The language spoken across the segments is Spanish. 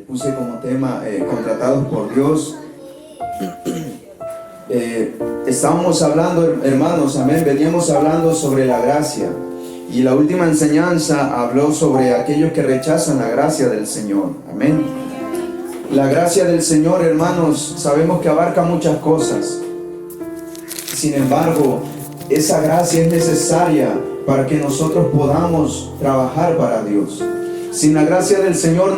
puse como tema contratados por Dios. Estábamos hablando, hermanos, amén, veníamos hablando sobre la gracia. Y la última enseñanza habló sobre aquellos que rechazan la gracia del Señor. Amén. La gracia del Señor, hermanos, sabemos que abarca muchas cosas. Sin embargo, esa gracia es necesaria para que nosotros podamos trabajar para Dios. Sin la gracia del Señor,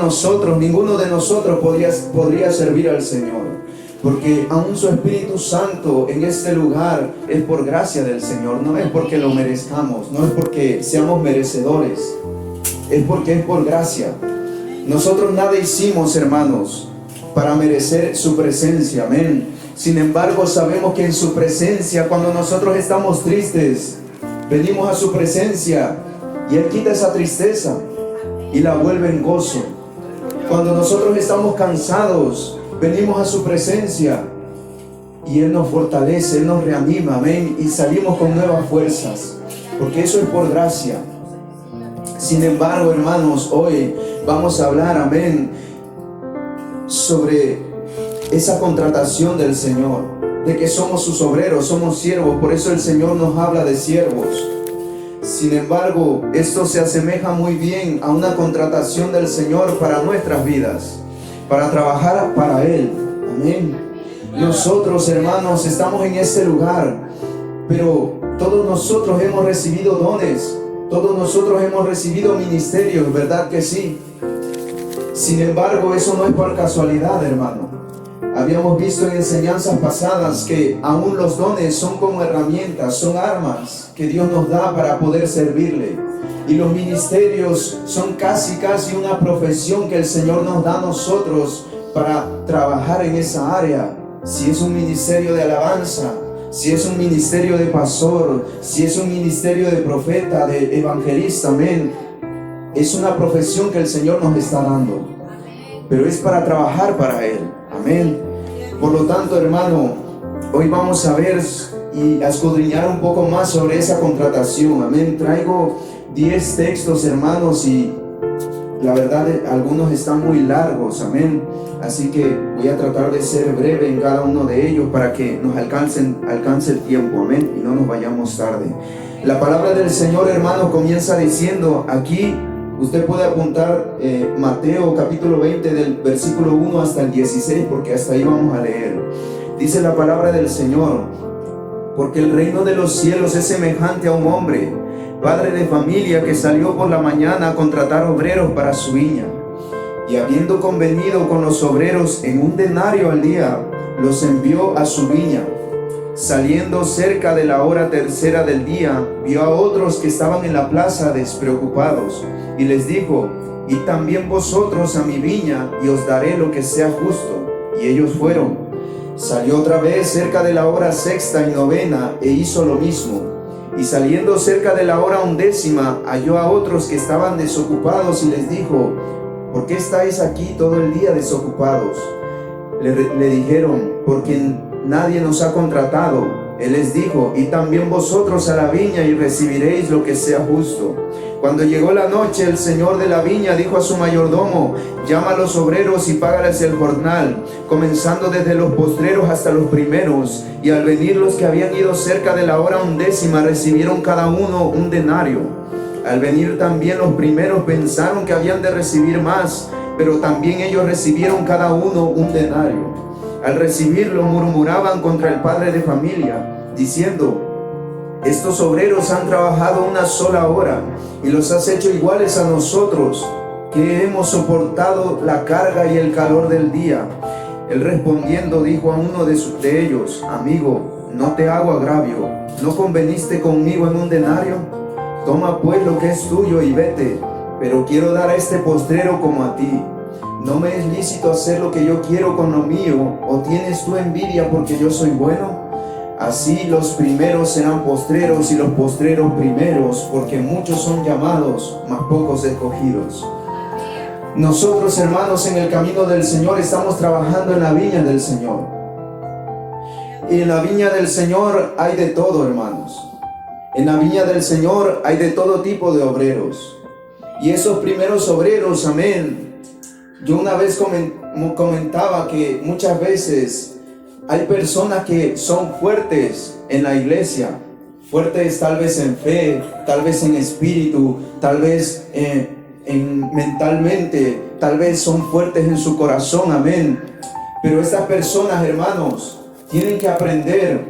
ninguno de nosotros podría servir al Señor. Porque aún su Espíritu Santo en este lugar es por gracia del Señor. No es porque lo merezcamos, no es porque seamos merecedores, es porque es por gracia. Nosotros nada hicimos, hermanos, para merecer su presencia, amén. Sin embargo, sabemos que en su presencia, cuando nosotros estamos tristes, venimos a su presencia y Él quita esa tristeza y la vuelve en gozo. Cuando nosotros estamos cansados, venimos a su presencia y Él nos fortalece, Él nos reanima, amén, y salimos con nuevas fuerzas, porque eso es por gracia. Sin embargo, hermanos, hoy vamos a hablar, amén, sobre esa contratación del Señor, de que somos sus obreros, somos siervos. Por eso el Señor nos habla de siervos. Sin embargo, esto se asemeja muy bien a una contratación del Señor para nuestras vidas, para trabajar para Él. Amén. Nosotros, hermanos, estamos en este lugar, pero todos nosotros hemos recibido dones, todos nosotros hemos recibido ministerios, ¿verdad que sí? Sin embargo, eso no es por casualidad, hermano. Habíamos visto en enseñanzas pasadas que aún los dones son como herramientas, son armas que Dios nos da para poder servirle. Y los ministerios son casi una profesión que el Señor nos da a nosotros para trabajar en esa área. Si es un ministerio de alabanza, si es un ministerio de pastor, si es un ministerio de profeta, de evangelista, amén. Es una profesión que el Señor nos está dando, pero es para trabajar para Él, amén. Por lo tanto, hermano, hoy vamos a ver y a escudriñar un poco más sobre esa contratación, amén. Traigo 10 textos, hermanos, y la verdad algunos están muy largos, amén. Así que voy a tratar de ser breve en cada uno de ellos para que nos alcance el tiempo, amén, y no nos vayamos tarde. La palabra del Señor, hermano, comienza diciendo aquí, usted puede apuntar Mateo capítulo 20 del versículo 1 hasta el 16, porque hasta ahí vamos a leer. Dice la palabra del Señor: porque el reino de los cielos es semejante a un hombre, padre de familia, que salió por la mañana a contratar obreros para su viña. Y habiendo convenido con los obreros en 1 denario al día, los envió a su viña. Saliendo cerca de la hora tercera del día, vio a otros que estaban en la plaza despreocupados, y les dijo: id también vosotros a mi viña, y os daré lo que sea justo. Y ellos fueron. Salió otra vez cerca de la hora sexta y novena, e hizo lo mismo. Y saliendo cerca de la hora 11ª, halló a otros que estaban desocupados, y les dijo: ¿por qué estáis aquí todo el día desocupados? Le dijeron: porque nadie nos ha contratado. Él les dijo: y también vosotros a la viña, y recibiréis lo que sea justo. Cuando llegó la noche, el señor de la viña dijo a su mayordomo: llama a los obreros y págales el jornal, comenzando desde los postreros hasta los primeros. Y al venir los que habían ido cerca de la hora 11ª, recibieron cada uno 1 denario. Al venir también los primeros, pensaron que habían de recibir más, pero también ellos recibieron cada uno 1 denario. Al recibirlo, murmuraban contra el padre de familia, diciendo: estos obreros han trabajado 1 sola hora, y los has hecho iguales a nosotros, que hemos soportado la carga y el calor del día. Él respondiendo dijo a uno de ellos: amigo, no te hago agravio, ¿no conveniste conmigo en 1 denario? Toma pues lo que es tuyo y vete, pero quiero dar a este postrero como a ti. ¿No me es lícito hacer lo que yo quiero con lo mío? ¿O tienes tú envidia porque yo soy bueno? Así los primeros serán postreros, y los postreros primeros, porque muchos son llamados, mas pocos escogidos. Nosotros, hermanos, en el camino del Señor estamos trabajando en la viña del Señor. Y en la viña del Señor hay de todo, hermanos. En la viña del Señor hay de todo tipo de obreros. Y esos primeros obreros, amén, Yo una vez comentaba que muchas veces hay personas que son fuertes en la iglesia, fuertes tal vez en fe, tal vez en espíritu, tal vez mentalmente, tal vez son fuertes en su corazón, amén. Pero estas personas, hermanos, tienen que aprender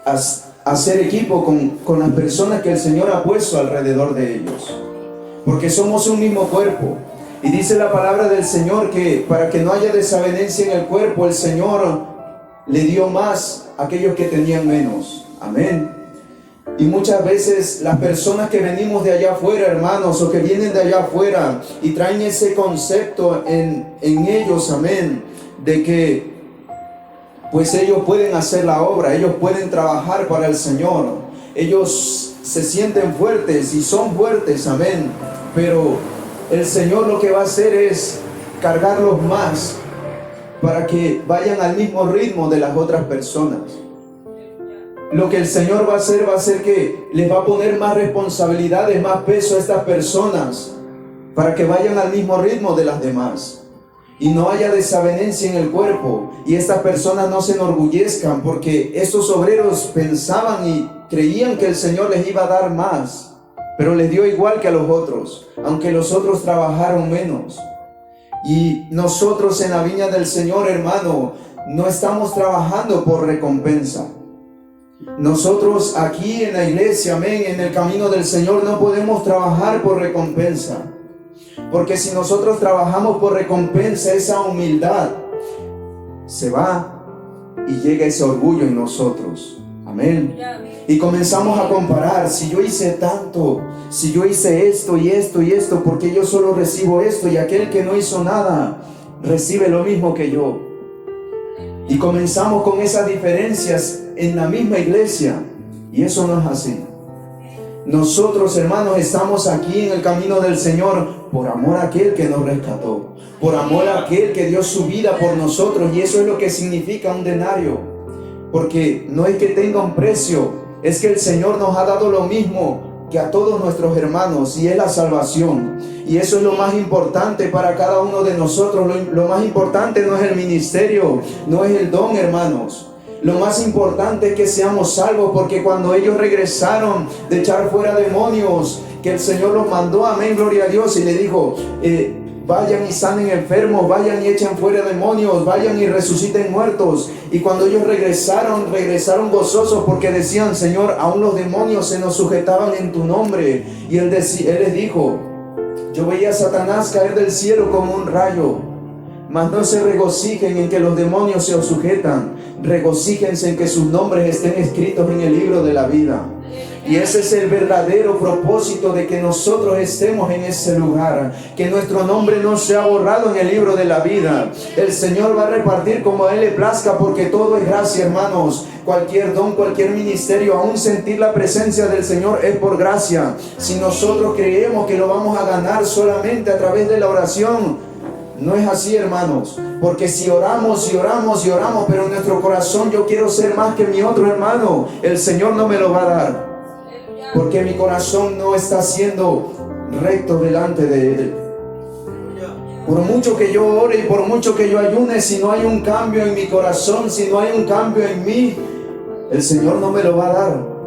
a hacer equipo con las personas que el Señor ha puesto alrededor de ellos, porque somos un mismo cuerpo. Y dice la palabra del Señor que para que no haya desavenencia en el cuerpo, el Señor le dio más a aquellos que tenían menos, amén. Y muchas veces las personas que venimos de allá afuera, hermanos, o que vienen de allá afuera y traen ese concepto en ellos, amén, de que pues ellos pueden hacer la obra, ellos pueden trabajar para el Señor, ellos se sienten fuertes y son fuertes, amén, pero el Señor lo que va a hacer es cargarlos más para que vayan al mismo ritmo de las otras personas. Lo que el Señor va a hacer que les va a poner más responsabilidades, más peso a estas personas para que vayan al mismo ritmo de las demás y no haya desavenencia en el cuerpo, y estas personas no se enorgullezcan, porque estos obreros pensaban y creían que el Señor les iba a dar más, pero les dio igual que a los otros, aunque los otros trabajaron menos. Y nosotros en la viña del Señor, hermano, no estamos trabajando por recompensa. Nosotros aquí en la iglesia, amén, en el camino del Señor, no podemos trabajar por recompensa, porque si nosotros trabajamos por recompensa, esa humildad se va y llega ese orgullo en nosotros, amén. Y comenzamos a comparar: si yo hice tanto, si yo hice esto y esto y esto, porque yo solo recibo esto, y aquel que no hizo nada recibe lo mismo que yo. Y comenzamos con esas diferencias en la misma iglesia, y eso no es así. Nosotros, hermanos, estamos aquí en el camino del Señor por amor a aquel que nos rescató, por amor a aquel que dio su vida por nosotros, y eso es lo que significa un denario, porque no es que tenga un precio, es que el Señor nos ha dado lo mismo que a todos nuestros hermanos, y es la salvación. Y eso es lo más importante para cada uno de nosotros. Lo más importante no es el ministerio, no es el don, hermanos. Lo más importante es que seamos salvos, porque cuando ellos regresaron de echar fuera demonios, que el Señor los mandó, amén, gloria a Dios, y le dijo: vayan y sanen enfermos, vayan y echen fuera demonios, vayan y resuciten muertos. Y cuando ellos regresaron gozosos, porque decían: Señor, aún los demonios se nos sujetaban en tu nombre. Y él les dijo: yo veía a Satanás caer del cielo como un rayo. Mas no se regocijen en que los demonios se os sujetan, regocíjense en que sus nombres estén escritos en el libro de la vida. Y ese es el verdadero propósito de que nosotros estemos en ese lugar, que nuestro nombre no sea borrado en el libro de la vida. El Señor va a repartir como a Él le plazca, porque todo es gracia, hermanos. Cualquier don, cualquier ministerio, aún sentir la presencia del Señor es por gracia. Si nosotros creemos que lo vamos a ganar solamente a través de la oración, no es así, hermanos, porque si oramos y oramos y oramos, pero en nuestro corazón yo quiero ser más que mi otro hermano, el Señor no me lo va a dar, porque mi corazón no está siendo recto delante de Él. Por mucho que yo ore y por mucho que yo ayune, si no hay un cambio en mi corazón, si no hay un cambio en mí, el Señor no me lo va a dar.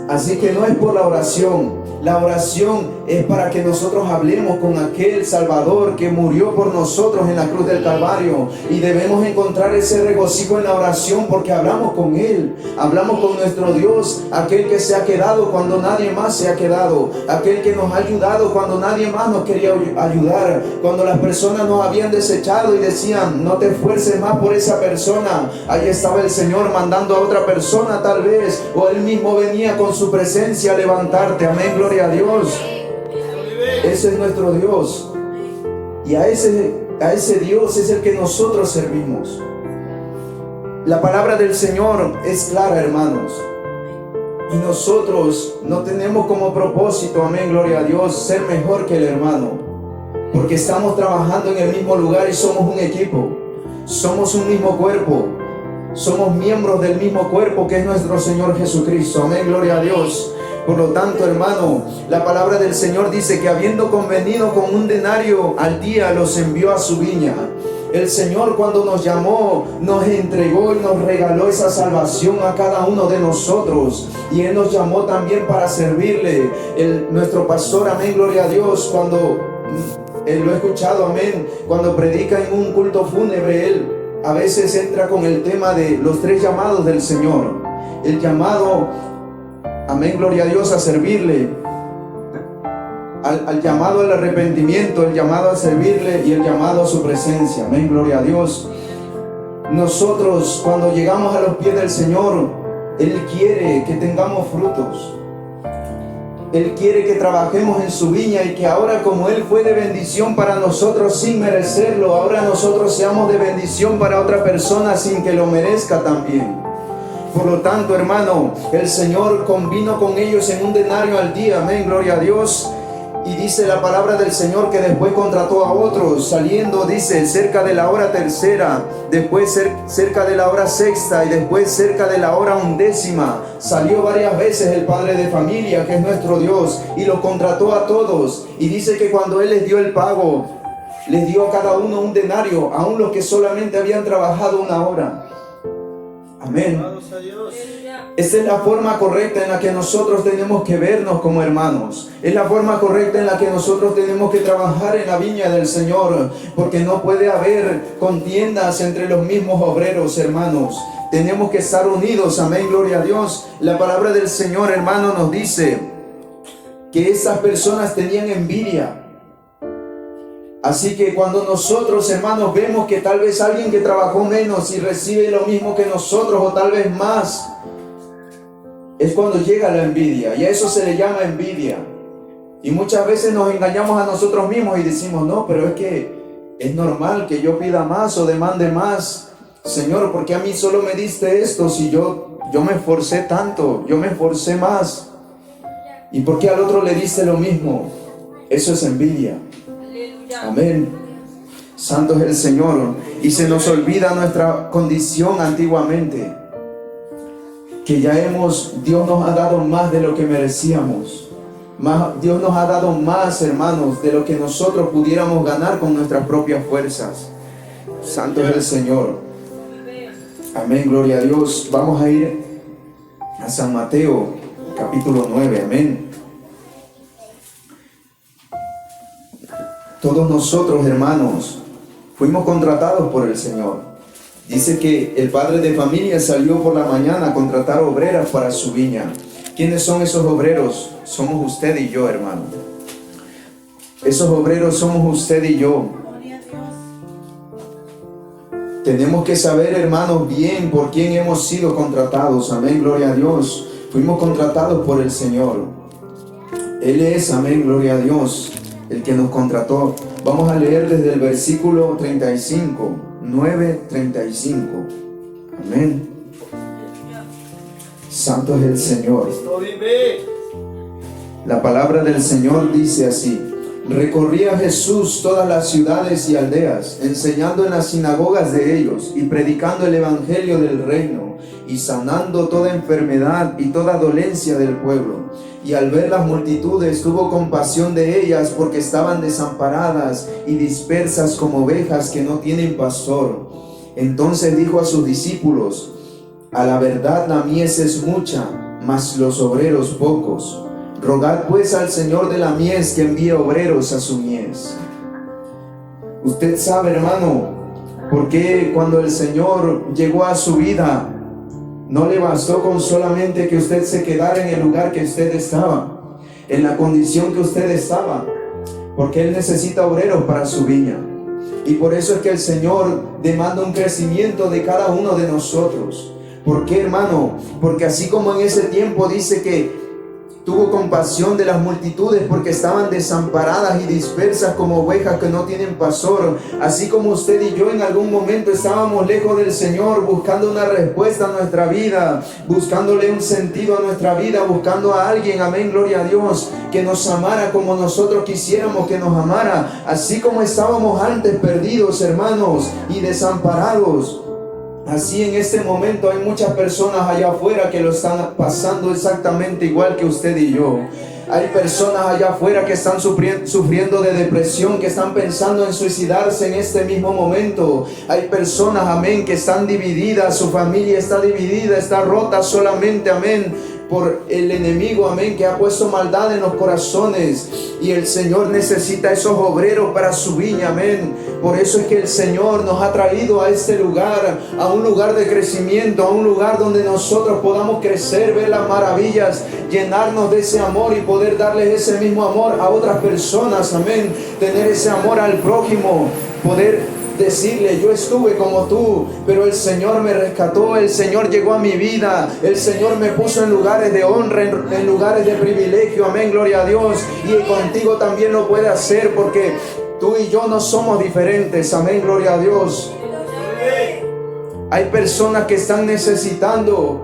Así que no es por la oración. La oración es para que nosotros hablemos con aquel Salvador que murió por nosotros en la cruz del Calvario, y debemos encontrar ese regocijo en la oración, porque hablamos con Él, hablamos con nuestro Dios, aquel que se ha quedado cuando nadie más se ha quedado, aquel que nos ha ayudado cuando nadie más nos quería ayudar, cuando las personas nos habían desechado y decían: no te esfuerces más por esa persona. Ahí estaba el Señor mandando a otra persona tal vez, o Él mismo venía con su presencia a levantarte, amén, gloria a Dios. Ese es nuestro Dios, y a ese Dios es el que nosotros servimos. La palabra del Señor es clara, hermanos, y nosotros no tenemos como propósito, amén, gloria a Dios, ser mejor que el hermano, porque estamos trabajando en el mismo lugar y somos un equipo, somos un mismo cuerpo, somos miembros del mismo cuerpo que es nuestro Señor Jesucristo, amén, gloria a Dios. Por lo tanto, hermano, la palabra del Señor dice que habiendo convenido con un denario al día, los envió a su viña. El Señor, cuando nos llamó, nos entregó y nos regaló esa salvación a cada uno de nosotros. Y Él nos llamó también para servirle. Nuestro pastor, amén, gloria a Dios, cuando lo he escuchado, amén, cuando predica en un culto fúnebre, él a veces entra con el tema de los 3 llamados del Señor. El llamado, amén, gloria a Dios, a servirle, al llamado al arrepentimiento, el llamado a servirle y el llamado a su presencia. Amén, gloria a Dios. Nosotros, cuando llegamos a los pies del Señor, Él quiere que tengamos frutos. Él quiere que trabajemos en su viña y que ahora, como Él fue de bendición para nosotros sin merecerlo, ahora nosotros seamos de bendición para otra persona sin que lo merezca también. Por lo tanto, hermano, el Señor convino con ellos en un denario al día. Amén, gloria a Dios. Y dice la palabra del Señor que después contrató a otros, saliendo, dice, cerca de la hora tercera, después cerca de la hora sexta y después cerca de la hora 11ª. Salió varias veces el padre de familia, que es nuestro Dios, y los contrató a todos. Y dice que cuando Él les dio el pago, les dio a cada uno un denario, aun los que solamente habían trabajado 1 hora. Amén. Esta es la forma correcta en la que nosotros tenemos que vernos como hermanos. Es la forma correcta en la que nosotros tenemos que trabajar en la viña del Señor. Porque no puede haber contiendas entre los mismos obreros, hermanos. Tenemos que estar unidos. Amén, gloria a Dios. La palabra del Señor, hermano, nos dice que esas personas tenían envidia. Así que cuando nosotros, hermanos, vemos que tal vez alguien que trabajó menos y recibe lo mismo que nosotros o tal vez más, es cuando llega la envidia, y a eso se le llama envidia. Y muchas veces nos engañamos a nosotros mismos y decimos, no, pero es que es normal que yo pida más o demande más. Señor, ¿por qué a mí solo me diste esto si yo me esforcé tanto, yo me esforcé más? ¿Y por qué al otro le diste lo mismo? Eso es envidia. Amén. Santo es el Señor. Y se nos olvida nuestra condición antiguamente, que Dios nos ha dado más de lo que merecíamos. Dios nos ha dado más, hermanos, de lo que nosotros pudiéramos ganar con nuestras propias fuerzas. Santo es el Señor. Amén, gloria a Dios. Vamos a ir a San Mateo, capítulo 9, amén. Todos nosotros, hermanos, fuimos contratados por el Señor. Dice que el padre de familia salió por la mañana a contratar obreras para su viña. ¿Quiénes son esos obreros? Somos usted y yo, hermano. Esos obreros somos usted y yo. Tenemos que saber, hermanos, bien por quién hemos sido contratados. Amén, gloria a Dios. Fuimos contratados por el Señor. Él es, amén, gloria a Dios, el que nos contrató. Vamos a leer desde el versículo 35, 9:35. Amén. Santo es el Señor. La palabra del Señor dice así: recorría Jesús todas las ciudades y aldeas, enseñando en las sinagogas de ellos y predicando el evangelio del reino y sanando toda enfermedad y toda dolencia del pueblo. Y al ver las multitudes tuvo compasión de ellas, porque estaban desamparadas y dispersas como ovejas que no tienen pastor. Entonces dijo a sus discípulos: a la verdad la mies es mucha, mas los obreros pocos. Rogad pues al Señor de la mies que envíe obreros a su mies. Usted sabe, hermano, por qué cuando el Señor llegó a su vida, no le bastó con solamente que usted se quedara en el lugar que usted estaba, en la condición que usted estaba, porque Él necesita obreros para su viña. Y por eso es que el Señor demanda un crecimiento de cada uno de nosotros. ¿Por qué, hermano? Porque así como en ese tiempo dice que tuvo compasión de las multitudes porque estaban desamparadas y dispersas como ovejas que no tienen pastor, así como usted y yo en algún momento estábamos lejos del Señor, buscando una respuesta a nuestra vida, buscándole un sentido a nuestra vida, buscando a alguien, amén, gloria a Dios, que nos amara como nosotros quisiéramos que nos amara, así como estábamos antes perdidos, hermanos, y desamparados. Así en este momento hay muchas personas allá afuera que lo están pasando exactamente igual que usted y yo. Hay personas allá afuera que están sufriendo de depresión, que están pensando en suicidarse en este mismo momento. Hay personas, amén, que están divididas, su familia está dividida, está rota solamente, amén, por el enemigo, amén, que ha puesto maldad en los corazones. Y el Señor necesita esos obreros para su viña, amén. Por eso es que el Señor nos ha traído a este lugar, a un lugar de crecimiento, a un lugar donde nosotros podamos crecer, ver las maravillas, llenarnos de ese amor y poder darles ese mismo amor a otras personas, amén. Tener ese amor al prójimo, poder decirle: yo estuve como tú, pero el Señor me rescató, el Señor llegó a mi vida, el Señor me puso en lugares de honra, en lugares de privilegio, amén, gloria a Dios. Y contigo también lo puede hacer, porque tú y yo no somos diferentes, amén, gloria a Dios. Hay personas que están necesitando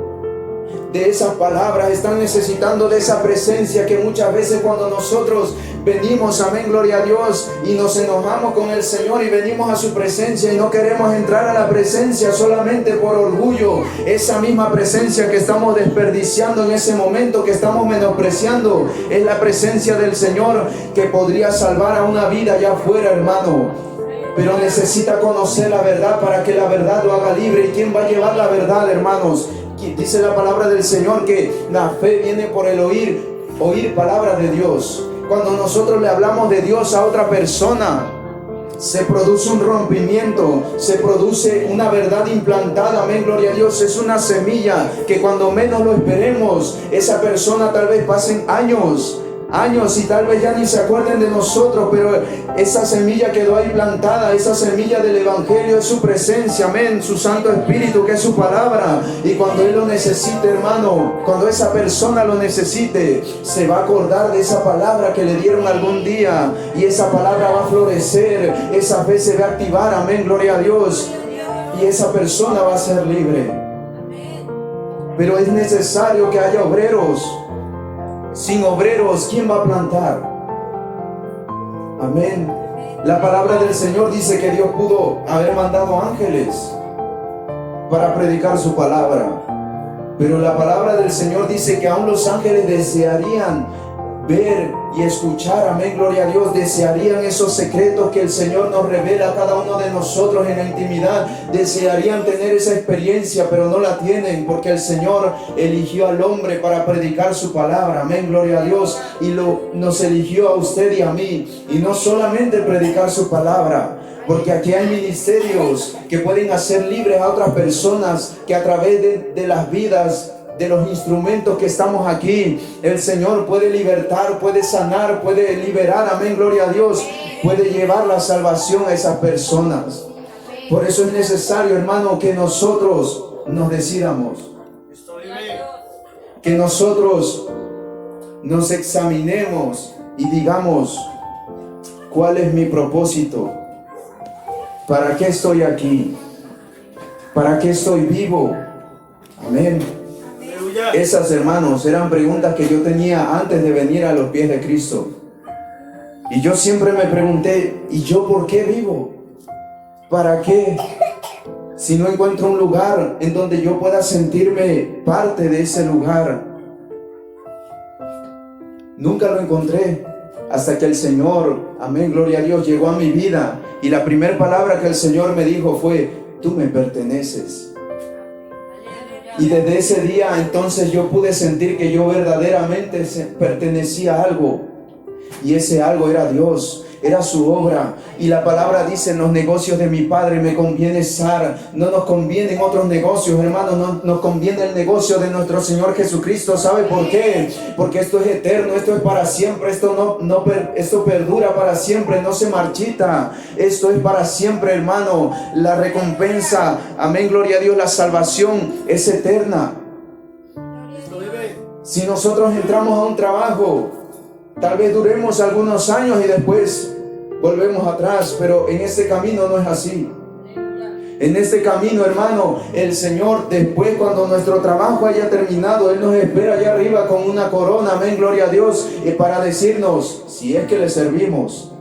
de esas palabras, están necesitando de esa presencia, que muchas veces cuando nosotros venimos, amén, gloria a Dios, y nos enojamos con el Señor y venimos a su presencia y no queremos entrar a la presencia solamente por orgullo, esa misma presencia que estamos desperdiciando en ese momento, que estamos menospreciando, es la presencia del Señor que podría salvar a una vida allá afuera, hermano. Pero necesita conocer la verdad para que la verdad lo haga libre. ¿Y quién va a llevar la verdad, hermanos? Dice la palabra del Señor que la fe viene por el oír palabras de Dios. Cuando nosotros le hablamos de Dios a otra persona, se produce un rompimiento, se produce una verdad implantada, amén, gloria a Dios. Es una semilla que cuando menos lo esperemos, esa persona tal vez pasen años y tal vez ya ni se acuerden de nosotros, pero esa semilla quedó ahí plantada. Esa semilla del Evangelio es su presencia, amén, su Santo Espíritu, que es su palabra. Y cuando Él lo necesite, hermano, cuando esa persona lo necesite, se va a acordar de esa palabra que le dieron algún día, y esa palabra va a florecer, esa fe se va a activar, amén, gloria a Dios, y esa persona va a ser libre. Pero es necesario que haya obreros. Sin obreros, ¿quién va a plantar? Amén. La palabra del Señor dice que Dios pudo haber mandado ángeles para predicar su palabra. Pero la palabra del Señor dice que aún los ángeles desearían ver y escuchar, amén, gloria a Dios. Desearían esos secretos que el Señor nos revela a cada uno de nosotros en la intimidad. Desearían tener esa experiencia, pero no la tienen, porque el Señor eligió al hombre para predicar su palabra, amén, gloria a Dios. Y nos eligió a usted y a mí, y no solamente predicar su palabra, porque aquí hay ministerios que pueden hacer libres a otras personas, que a través de las vidas, de los instrumentos que estamos aquí, el Señor puede libertar, puede sanar, puede liberar, amén, gloria a Dios, puede llevar la salvación a esas personas. Por eso es necesario, hermano, que nosotros nos decidamos, que nosotros nos examinemos y digamos: ¿cuál es mi propósito? ¿Para qué estoy aquí? ¿Para qué estoy vivo? Amén. Esas, hermanos, eran preguntas que yo tenía antes de venir a los pies de Cristo. Y yo siempre me pregunté: ¿y yo por qué vivo? ¿Para qué? Si no encuentro un lugar en donde yo pueda sentirme parte de ese lugar. Nunca lo encontré hasta que el Señor, amén, gloria a Dios, llegó a mi vida. Y la primera palabra que el Señor me dijo fue: tú me perteneces. Y desde ese día entonces yo pude sentir que yo verdaderamente pertenecía a algo. Y ese algo era Dios, era su obra. Y la palabra dice: en los negocios de mi Padre me conviene estar. No nos convienen otros negocios, hermanos, no nos conviene el negocio de nuestro Señor Jesucristo. ¿Sabe por qué? Porque esto es eterno, esto es para siempre, esto perdura para siempre, no se marchita. Esto es para siempre, hermano. La recompensa, amén, gloria a Dios, la salvación es eterna. Si nosotros entramos a un trabajo, tal vez duremos algunos años y después volvemos atrás, pero en este camino no es así. En este camino, hermano, el Señor, después, cuando nuestro trabajo haya terminado, Él nos espera allá arriba con una corona, amén, gloria a Dios, y para decirnos: si es que le servimos,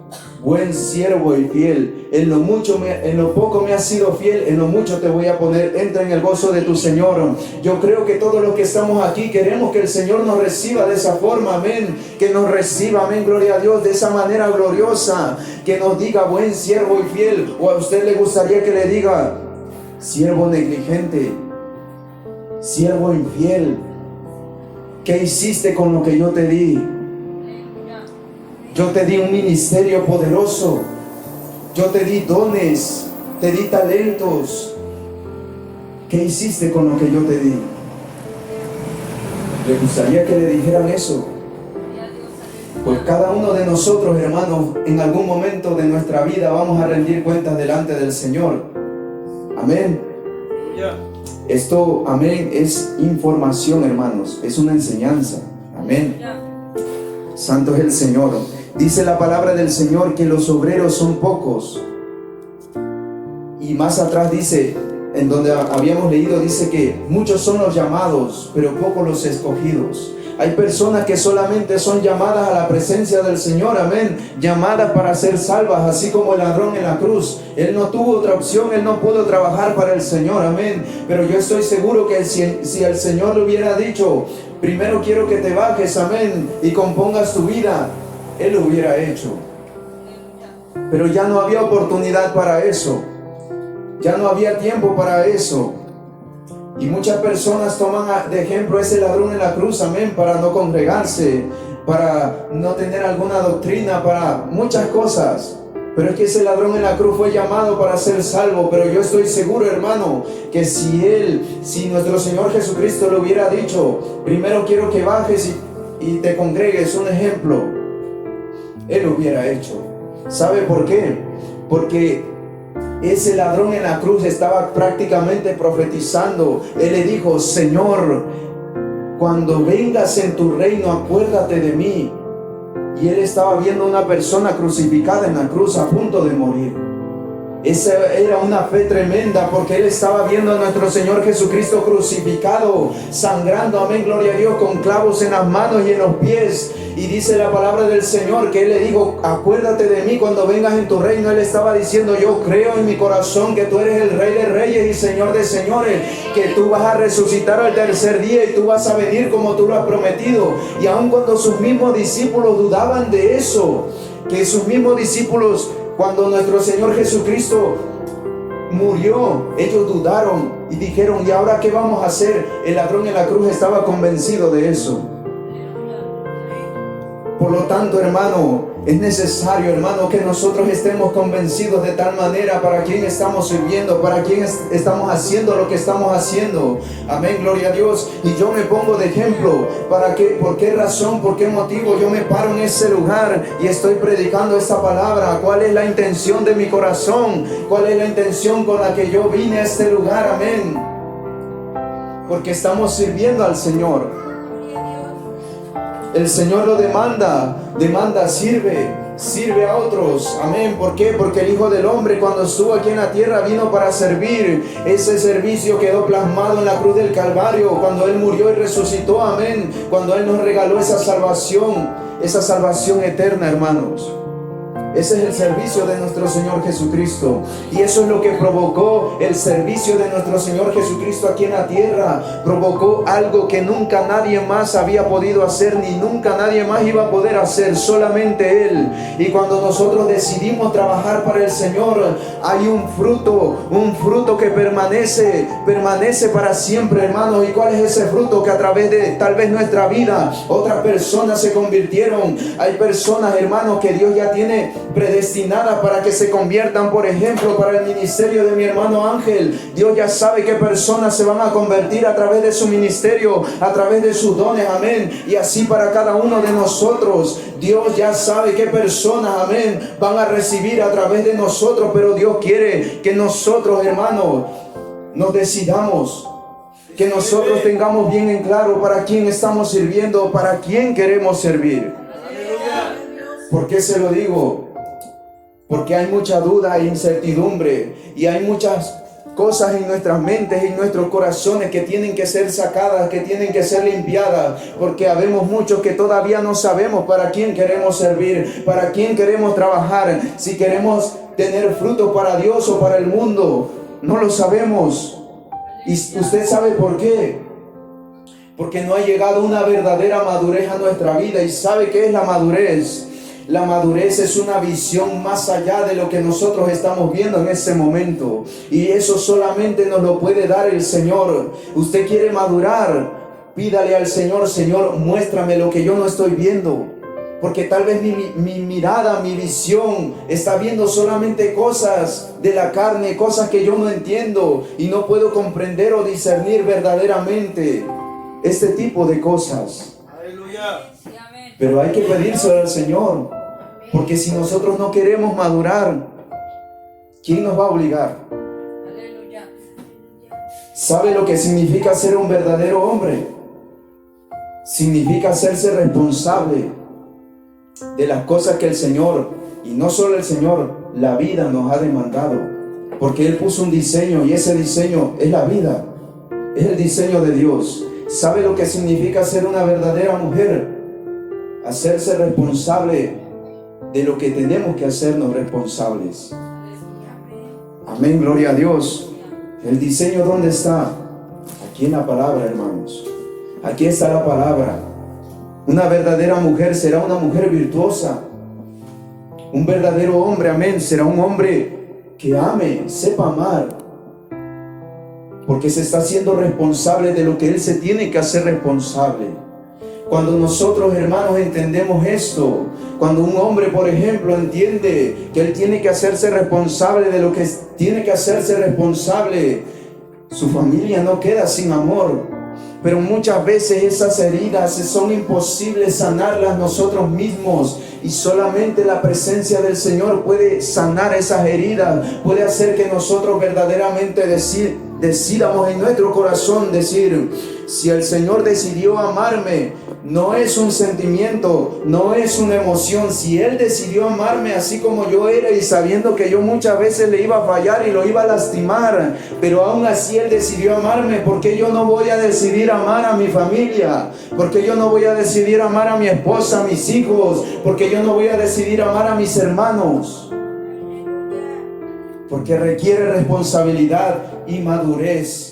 buen siervo y fiel. En lo poco me has sido fiel, en lo mucho te voy a poner. Entra en el gozo de tu Señor. Yo creo que todos los que estamos aquí queremos que el Señor nos reciba de esa forma, amén. Que nos reciba, amén, gloria a Dios, de esa manera gloriosa. Que nos diga buen siervo y fiel. O a usted le gustaría que le diga siervo negligente, siervo infiel. ¿Qué hiciste con lo que yo te di? Yo te di un ministerio poderoso. Yo te di dones, te di talentos. ¿Qué hiciste con lo que yo te di? ¿Le gustaría que le dijeran eso? Pues cada uno de nosotros, hermanos, en algún momento de nuestra vida vamos a rendir cuentas delante del Señor. Amén. Esto, amén, es información, hermanos. Es una enseñanza. Amén. Santo es el Señor. Dice la palabra del Señor que los obreros son pocos. Y más atrás dice, en donde habíamos leído, dice que muchos son los llamados, pero pocos los escogidos. Hay personas que solamente son llamadas a la presencia del Señor, amén, llamadas para ser salvas, así como el ladrón en la cruz. Él no tuvo otra opción, él no pudo trabajar para el Señor, amén. Pero yo estoy seguro que si el Señor le hubiera dicho, primero quiero que te bajes, amén, y compongas tu vida, él lo hubiera hecho. Pero ya no había oportunidad para eso. Ya no había tiempo para eso. Y muchas personas toman de ejemplo ese ladrón en la cruz, amén, para no congregarse, para no tener alguna doctrina, para muchas cosas. Pero es que ese ladrón en la cruz fue llamado para ser salvo. Pero yo estoy seguro, hermano, que si nuestro Señor Jesucristo le hubiera dicho, primero quiero que bajes y te congregues, un ejemplo, él lo hubiera hecho. ¿Sabe por qué? Porque ese ladrón en la cruz estaba prácticamente profetizando. Él le dijo, Señor, cuando vengas en tu reino, acuérdate de mí. Y él estaba viendo a una persona crucificada en la cruz a punto de morir. Esa era una fe tremenda, porque él estaba viendo a nuestro Señor Jesucristo crucificado, sangrando, amén, gloria a Dios, con clavos en las manos y en los pies. Y dice la palabra del Señor que él le dijo, acuérdate de mí cuando vengas en tu reino. Él estaba diciendo, yo creo en mi corazón que tú eres el Rey de Reyes y Señor de Señores, que tú vas a resucitar al tercer día y tú vas a venir como tú lo has prometido. Y aun cuando sus mismos discípulos dudaban de eso, que sus mismos discípulos, cuando nuestro Señor Jesucristo murió, ellos dudaron y dijeron, ¿y ahora qué vamos a hacer? El ladrón en la cruz estaba convencido de eso. Por lo tanto, hermano, es necesario, hermano, que nosotros estemos convencidos de tal manera para quién estamos sirviendo, para quién estamos haciendo lo que estamos haciendo. Amén, gloria a Dios. Y yo me pongo de ejemplo. ¿Por qué razón, por qué motivo yo me paro en ese lugar y estoy predicando esta palabra? ¿Cuál es la intención de mi corazón? ¿Cuál es la intención con la que yo vine a este lugar? Amén. Porque estamos sirviendo al Señor. El Señor lo demanda, sirve a otros. Amén. ¿Por qué? Porque el Hijo del Hombre, cuando estuvo aquí en la tierra, vino para servir. Ese servicio quedó plasmado en la cruz del Calvario, cuando Él murió y resucitó. Amén. Cuando Él nos regaló esa salvación eterna, hermanos. Ese es el servicio de nuestro Señor Jesucristo. Y eso es lo que provocó el servicio de nuestro Señor Jesucristo aquí en la tierra. Provocó algo que nunca nadie más había podido hacer, ni nunca nadie más iba a poder hacer, solamente Él. Y cuando nosotros decidimos trabajar para el Señor, hay un fruto que permanece para siempre, hermanos. ¿Y cuál es ese fruto? Que a través de tal vez nuestra vida, otras personas se convirtieron. Hay personas, hermanos, que Dios ya tiene predestinada para que se conviertan, por ejemplo, para el ministerio de mi hermano Ángel. Dios ya sabe qué personas se van a convertir a través de su ministerio, a través de sus dones, amén. Y así para cada uno de nosotros, Dios ya sabe qué personas, amén, van a recibir a través de nosotros. Pero Dios quiere que nosotros, hermanos, nos decidamos, que nosotros tengamos bien en claro para quién estamos sirviendo, para quién queremos servir. ¿Por qué se lo digo? Porque hay mucha duda e incertidumbre, y hay muchas cosas en nuestras mentes, en nuestros corazones que tienen que ser sacadas, que tienen que ser limpiadas, porque habemos muchos que todavía no sabemos para quién queremos servir, para quién queremos trabajar, si queremos tener fruto para Dios o para el mundo. No lo sabemos. ¿Y usted sabe por qué? Porque no ha llegado una verdadera madurez a nuestra vida. ¿Y sabe qué es la madurez? La madurez es una visión más allá de lo que nosotros estamos viendo en ese momento. Y eso solamente nos lo puede dar el Señor. Usted quiere madurar, pídale al Señor: Señor, muéstrame lo que yo no estoy viendo. Porque tal vez mi mirada, mi visión está viendo solamente cosas de la carne, cosas que yo no entiendo y no puedo comprender o discernir verdaderamente este tipo de cosas. Aleluya. Pero hay que pedírselo al Señor, porque si nosotros no queremos madurar, ¿quién nos va a obligar? Aleluya. ¿Sabe lo que significa ser un verdadero hombre? Significa hacerse responsable de las cosas que el Señor, y no solo el Señor, la vida nos ha demandado, porque Él puso un diseño y ese diseño es la vida, es el diseño de Dios. ¿Sabe lo que significa ser una verdadera mujer? Hacerse responsable de lo que tenemos que hacernos responsables. Amén, gloria a Dios. ¿El diseño dónde está? Aquí en la palabra, hermanos. Aquí está la palabra. Una verdadera mujer será una mujer virtuosa. Un verdadero hombre, amén, será un hombre que ame, sepa amar, porque se está haciendo responsable de lo que él se tiene que hacer responsable. Cuando nosotros, hermanos, entendemos esto, cuando un hombre, por ejemplo, entiende que él tiene que hacerse responsable de lo que tiene que hacerse responsable, su familia no queda sin amor. Pero muchas veces esas heridas son imposibles sanarlas nosotros mismos, y solamente la presencia del Señor puede sanar esas heridas, puede hacer que nosotros verdaderamente decidamos en nuestro corazón decir: si el Señor decidió amarme, no es un sentimiento, no es una emoción. Si Él decidió amarme así como yo era, y sabiendo que yo muchas veces le iba a fallar y lo iba a lastimar, pero aún así Él decidió amarme, ¿por qué yo no voy a decidir amar a mi familia? ¿Por qué yo no voy a decidir amar a mi esposa, a mis hijos? ¿Por qué yo no voy a decidir amar a mis hermanos? Porque requiere responsabilidad y madurez.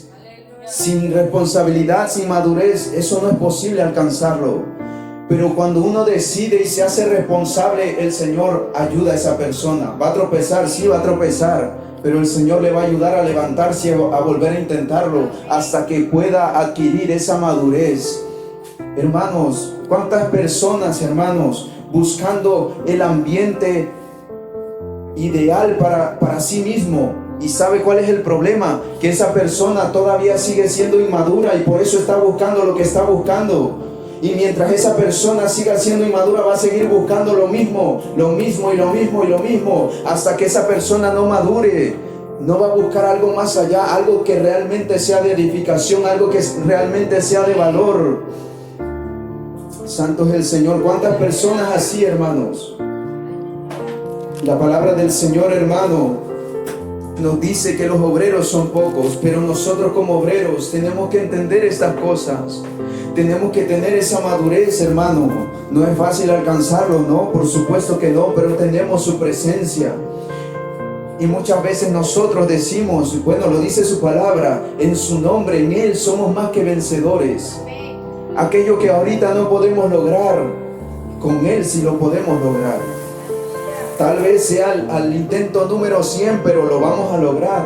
Sin responsabilidad, sin madurez, eso no es posible alcanzarlo. Pero cuando uno decide y se hace responsable, el Señor ayuda a esa persona. Va a tropezar, sí va a tropezar, pero el Señor le va a ayudar a levantarse, a volver a intentarlo, hasta que pueda adquirir esa madurez. Hermanos, ¿cuántas personas, hermanos, buscando el ambiente ideal para sí mismo? ¿Y sabe cuál es el problema? Que esa persona todavía sigue siendo inmadura y por eso está buscando lo que está buscando. Y mientras esa persona siga siendo inmadura, va a seguir buscando lo mismo y lo mismo, hasta que esa persona no madure. No va a buscar algo más allá, algo que realmente sea de edificación, algo que realmente sea de valor. Santo es el Señor. ¿Cuántas personas así, hermanos? La palabra del Señor, hermano, nos dice que los obreros son pocos, pero nosotros como obreros tenemos que entender estas cosas. Tenemos que tener esa madurez, hermano. No es fácil alcanzarlo, ¿no? Por supuesto que no, pero tenemos su presencia. Y muchas veces nosotros decimos, bueno, lo dice su palabra, en su nombre, en Él somos más que vencedores. Aquello que ahorita no podemos lograr, con Él sí lo podemos lograr. Tal vez sea al intento número 100, pero lo vamos a lograr.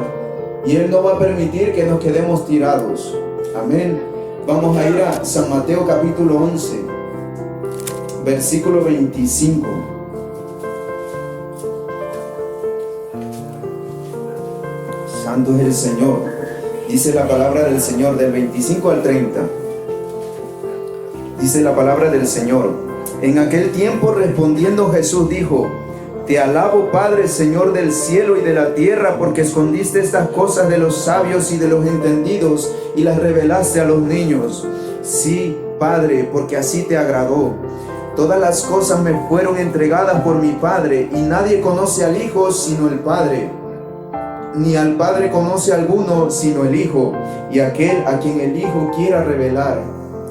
Y Él no va a permitir que nos quedemos tirados. Amén. Vamos a ir a San Mateo capítulo 11, versículo 25. Santo es el Señor. Dice la palabra del Señor, del 25 al 30. Dice la palabra del Señor: en aquel tiempo respondiendo Jesús dijo: Te alabo, Padre, Señor del cielo y de la tierra, porque escondiste estas cosas de los sabios y de los entendidos y las revelaste a los niños. Sí, Padre, porque así te agradó. Todas las cosas me fueron entregadas por mi Padre, y nadie conoce al Hijo sino el Padre, ni al Padre conoce alguno sino el Hijo, y aquel a quien el Hijo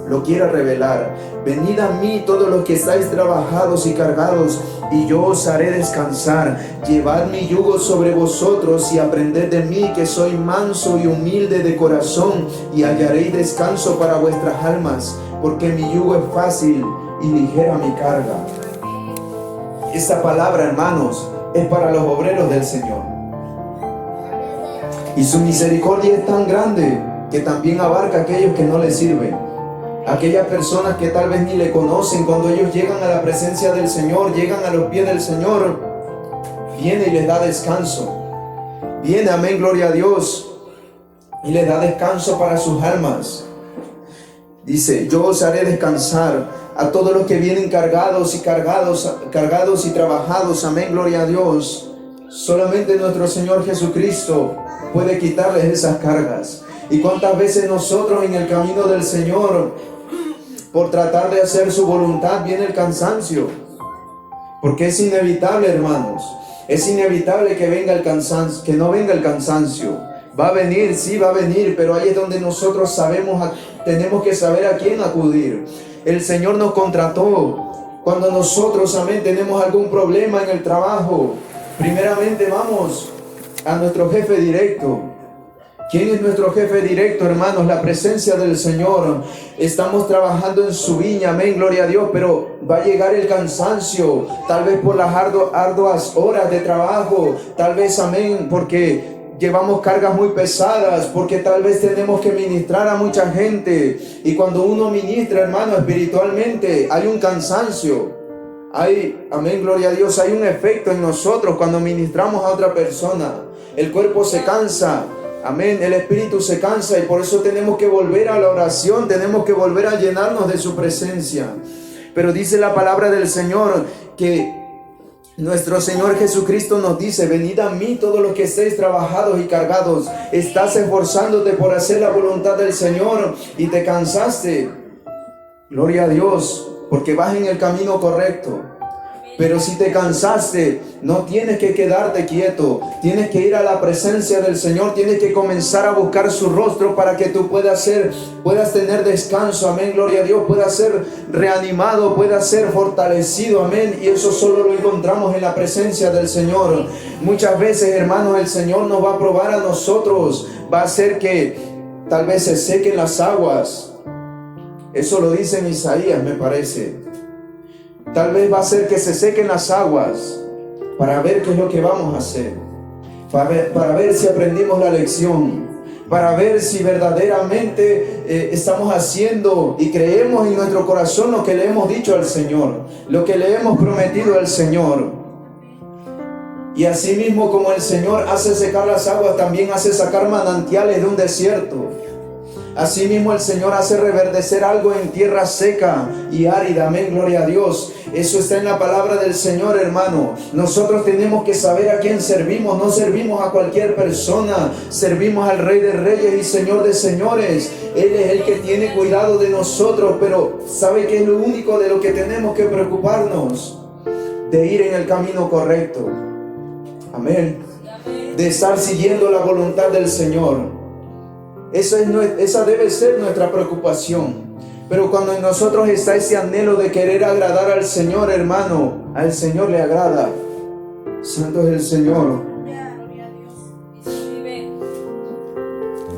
lo quiera revelar. Venid a mí todos los que estáis trabajados y cargados, y yo os haré descansar. Llevad mi yugo sobre vosotros y aprended de mí, que soy manso y humilde de corazón, y hallaréis descanso para vuestras almas, porque mi yugo es fácil y ligera mi carga. Esta palabra, hermanos, es para los obreros del Señor. Y su misericordia es tan grande que también abarca a aquellos que no le sirven. Aquellas personas que tal vez ni le conocen, cuando ellos llegan a la presencia del Señor, llegan a los pies del Señor, viene y les da descanso. Viene, amén, gloria a Dios, y les da descanso para sus almas. Dice, yo os haré descansar a todos los que vienen cargados y trabajados, amén, gloria a Dios. Solamente nuestro Señor Jesucristo puede quitarles esas cargas. Y cuántas veces nosotros en el camino del Señor, por tratar de hacer su voluntad, viene el cansancio. Porque es inevitable, hermanos. Es inevitable que venga el cansancio, que no venga el cansancio. Va a venir, sí va a venir, pero ahí es donde nosotros tenemos que saber a quién acudir. El Señor nos contrató. Cuando nosotros, amén, tenemos algún problema en el trabajo, primeramente vamos a nuestro jefe directo. ¿Quién es nuestro jefe directo, hermanos? La presencia del Señor. Estamos trabajando en su viña, amén, gloria a Dios, pero va a llegar el cansancio, tal vez por las arduas horas de trabajo, tal vez, amén, porque llevamos cargas muy pesadas, porque tal vez tenemos que ministrar a mucha gente. Y cuando uno ministra, hermano, espiritualmente, hay un cansancio. Amén, gloria a Dios, hay un efecto en nosotros cuando ministramos a otra persona. El cuerpo se cansa. Amén, el espíritu se cansa, y por eso tenemos que volver a la oración, tenemos que volver a llenarnos de su presencia. Pero dice la palabra del Señor que nuestro Señor Jesucristo nos dice, venid a mí todos los que estéis trabajados y cargados. Estás esforzándote por hacer la voluntad del Señor y te cansaste. Gloria a Dios, porque vas en el camino correcto. Pero si te cansaste, no tienes que quedarte quieto. Tienes que ir a la presencia del Señor. Tienes que comenzar a buscar su rostro para que tú puedas tener descanso. Amén, gloria a Dios. Puedas ser reanimado, puedas ser fortalecido. Amén. Y eso solo lo encontramos en la presencia del Señor. Muchas veces, hermanos, el Señor nos va a probar a nosotros. Va a hacer que tal vez se sequen las aguas. Eso lo dice en Isaías, me parece. Tal vez va a ser que se sequen las aguas para ver qué es lo que vamos a hacer, para ver si aprendimos la lección, para ver si verdaderamente estamos haciendo y creemos en nuestro corazón lo que le hemos dicho al Señor, lo que le hemos prometido al Señor. Y así mismo como el Señor hace secar las aguas, también hace sacar manantiales de un desierto. Asimismo el Señor hace reverdecer algo en tierra seca y árida. Amén, gloria a Dios. Eso está en la palabra del Señor, hermano. Nosotros tenemos que saber a quién servimos. No servimos a cualquier persona. Servimos al Rey de Reyes y Señor de Señores. Él es el que tiene cuidado de nosotros. Pero ¿sabe qué es lo único de lo que tenemos que preocuparnos? De ir en el camino correcto. Amén. De estar siguiendo la voluntad del Señor. Esa debe ser nuestra preocupación. Pero cuando en nosotros está ese anhelo de querer agradar al Señor, hermano, al Señor le agrada. Santo es el Señor.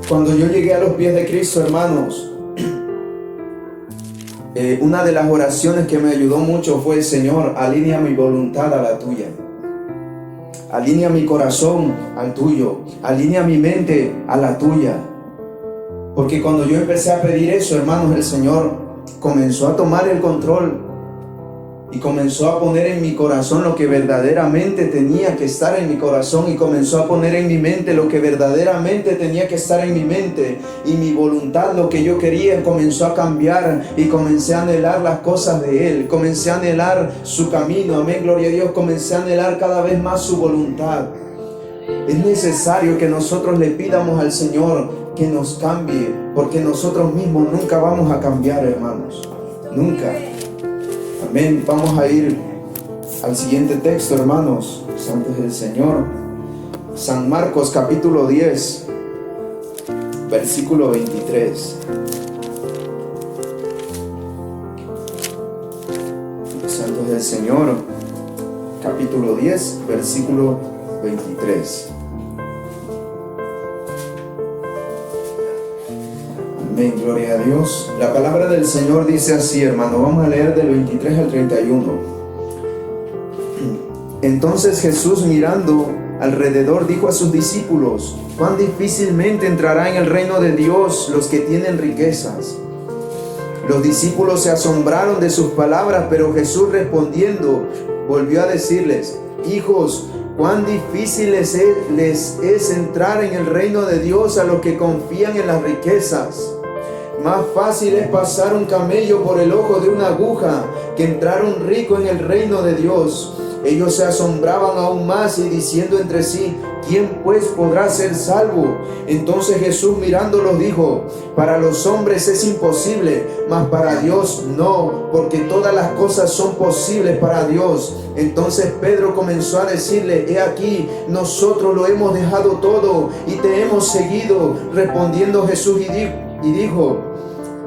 Cuando yo llegué a los pies de Cristo, hermanos, una de las oraciones que me ayudó mucho fue: Señor, alinea mi voluntad a la tuya. Alinea mi corazón al tuyo. Alinea mi mente a la tuya. Porque cuando yo empecé a pedir eso, hermanos, el Señor comenzó a tomar el control y comenzó a poner en mi corazón lo que verdaderamente tenía que estar en mi corazón, y comenzó a poner en mi mente lo que verdaderamente tenía que estar en mi mente, y mi voluntad, lo que yo quería, comenzó a cambiar, y comencé a anhelar las cosas de Él, comencé a anhelar su camino. Amén, gloria a Dios. Comencé a anhelar cada vez más su voluntad. Es necesario que nosotros le pidamos al Señor que nos cambie, porque nosotros mismos nunca vamos a cambiar, hermanos. Nunca. Amén. Vamos a ir al siguiente texto, hermanos. Santo es el Señor. San Marcos capítulo 10, versículo 23. Santos del Señor, capítulo 10, versículo 23. Amén, gloria a Dios. La palabra del Señor dice así, hermano. Vamos a leer del 23 al 31. Entonces Jesús, mirando alrededor, dijo a sus discípulos: cuán difícilmente entrará en el reino de Dios los que tienen riquezas. Los discípulos se asombraron de sus palabras, pero Jesús, respondiendo, volvió a decirles: hijos, cuán difícil les es entrar en el reino de Dios a los que confían en las riquezas. Más fácil es pasar un camello por el ojo de una aguja que entrar un rico en el reino de Dios. Ellos se asombraban aún más y diciendo entre sí: ¿quién pues podrá ser salvo? Entonces Jesús, mirándolos, dijo: para los hombres es imposible, mas para Dios no, porque todas las cosas son posibles para Dios. Entonces Pedro comenzó a decirle: he aquí, nosotros lo hemos dejado todo y te hemos seguido. Respondiendo Jesús y dijo: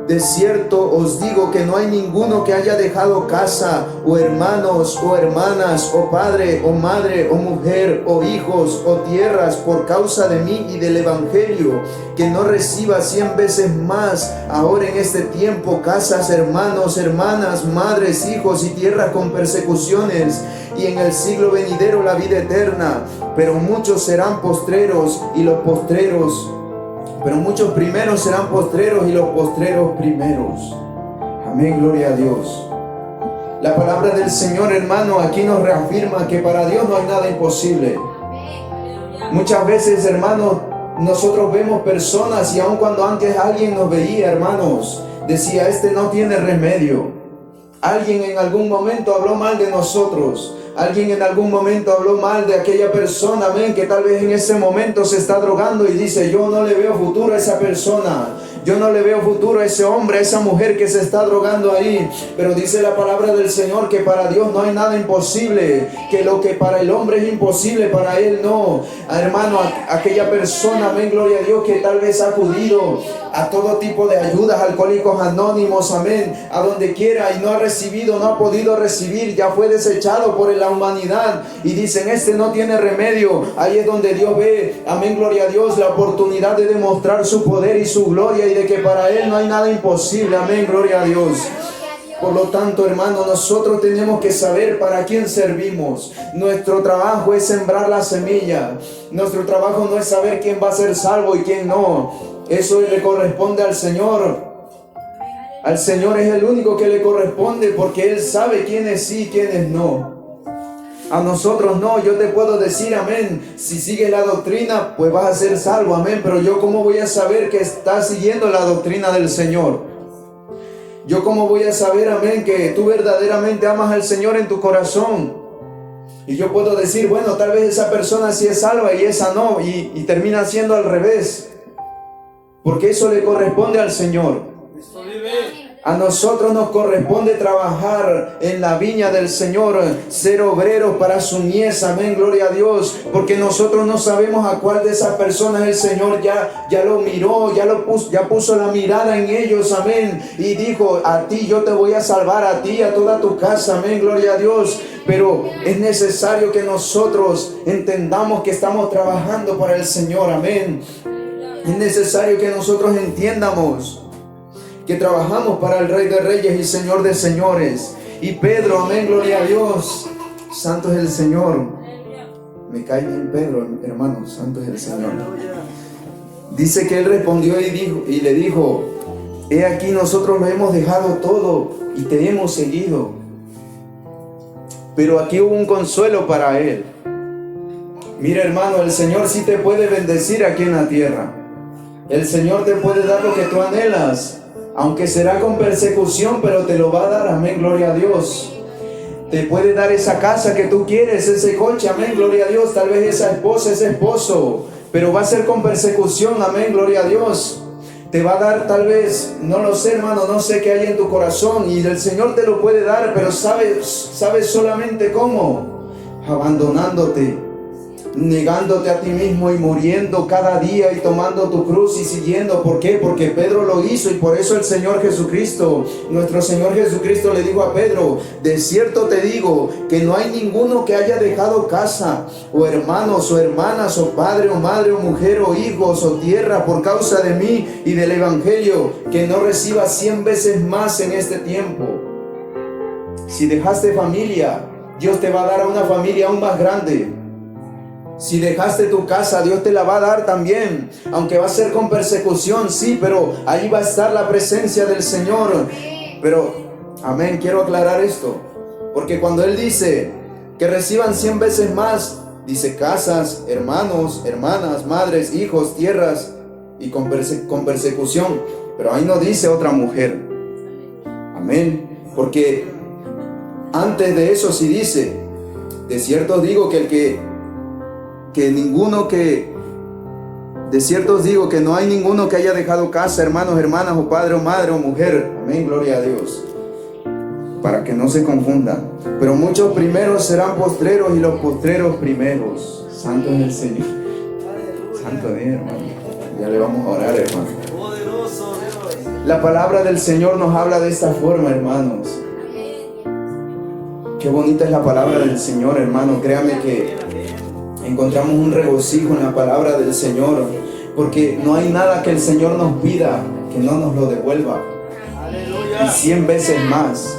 de cierto os digo que no hay ninguno que haya dejado casa, o hermanos, o hermanas, o padre, o madre, o mujer, o hijos, o tierras, por causa de mí y del evangelio, que no reciba 100 veces más ahora en este tiempo casas, hermanos, hermanas, madres, hijos y tierras con persecuciones, y en el siglo venidero la vida eterna. Pero muchos serán postreros y los postreros. Pero muchos primeros serán postreros y los postreros primeros. Amén, gloria a Dios. La palabra del Señor, hermano, aquí nos reafirma que para Dios no hay nada imposible. Muchas veces, hermanos, nosotros vemos personas y aun cuando antes alguien nos veía, hermanos, decía: este no tiene remedio. Alguien en algún momento habló mal de nosotros. Alguien en algún momento habló mal de aquella persona, amén, que tal vez en ese momento se está drogando y dice: yo no le veo futuro a esa persona. Yo no le veo futuro a ese hombre, a esa mujer que se está drogando ahí. Pero dice la palabra del Señor que para Dios no hay nada imposible, que lo que para el hombre es imposible, para Él no. Hermano, aquella persona, amén, gloria a Dios, que tal vez ha acudido a todo tipo de ayudas, Alcohólicos Anónimos, amén, a donde quiera, y no ha recibido, no ha podido recibir, ya fue desechado por la humanidad, y dicen: este no tiene remedio. Ahí es donde Dios ve, amén, gloria a Dios, la oportunidad de demostrar su poder y su gloria, y de que para Él no hay nada imposible, amén, gloria a Dios. Por lo tanto, hermano, nosotros tenemos que saber para quién servimos. Nuestro trabajo es sembrar la semilla. Nuestro trabajo no es saber quién va a ser salvo y quién no. Eso le corresponde al Señor. Al Señor es el único que le corresponde, porque Él sabe quiénes sí y quiénes no. A nosotros no. Yo te puedo decir, amén, si sigues la doctrina, pues vas a ser salvo, amén. Pero yo, ¿cómo voy a saber que estás siguiendo la doctrina del Señor? Yo, ¿cómo voy a saber, amén, que tú verdaderamente amas al Señor en tu corazón? Y yo puedo decir: bueno, tal vez esa persona sí es salva y esa no, y termina siendo al revés, porque eso le corresponde al Señor. A nosotros nos corresponde trabajar en la viña del Señor, ser obreros para su mies, amén, gloria a Dios, porque nosotros no sabemos a cuál de esas personas el Señor ya lo miró, ya puso la mirada en ellos, amén, y dijo: a ti yo te voy a salvar, a ti, a toda tu casa, amén, gloria a Dios. Pero es necesario que nosotros entendamos que estamos trabajando para el Señor, amén. Es necesario que nosotros entiendamos que trabajamos para el Rey de Reyes y Señor de Señores. Y Pedro, amén, gloria a Dios, santo es el Señor. Me cae bien Pedro, hermano, santo es el Señor. Dice que él respondió y le dijo: he aquí, nosotros lo hemos dejado todo y te hemos seguido. Pero aquí hubo un consuelo para él. Mira, hermano, el Señor sí te puede bendecir aquí en la tierra. El Señor te puede dar lo que tú anhelas, aunque será con persecución, pero te lo va a dar, amén, gloria a Dios. Te puede dar esa casa que tú quieres, ese coche, amén, gloria a Dios. Tal vez esa esposa, ese esposo, pero va a ser con persecución, amén, gloria a Dios. Te va a dar, tal vez, no lo sé, hermano, no sé qué hay en tu corazón, y el Señor te lo puede dar, pero sabes solamente cómo: abandonándote, negándote a ti mismo y muriendo cada día y tomando tu cruz y siguiendo. ¿Por qué? Porque Pedro lo hizo, y por eso el Señor Jesucristo, nuestro Señor Jesucristo, le dijo a Pedro: de cierto te digo que no hay ninguno que haya dejado casa o hermanos o hermanas o padre o madre o mujer o hijos o tierra por causa de mí y del evangelio, que no reciba 100 veces más en este tiempo. Si dejaste familia, Dios te va a dar una familia aún más grande. Si dejaste tu casa, Dios te la va a dar también, aunque va a ser con persecución, sí, pero ahí va a estar la presencia del Señor. Pero, amén, quiero aclarar esto, porque cuando Él dice que reciban 100 veces más, dice casas, hermanos, hermanas, madres, hijos, tierras y con persecución, pero ahí no dice otra mujer. Amén, porque antes de eso sí dice: de cierto os digo de cierto os digo que no hay ninguno que haya dejado casa, hermanos, hermanas, o padre, o madre, o mujer. Amén, gloria a Dios. Para que no se confundan. Pero muchos primeros serán postreros y los postreros primeros. Santo es el Señor. Santo es, hermano. Ya le vamos a orar, hermano. La palabra del Señor nos habla de esta forma, hermanos. Qué bonita es la palabra del Señor, hermano. Créame que encontramos un regocijo en la palabra del Señor, porque no hay nada que el Señor nos pida que no nos lo devuelva. Y 100 veces más,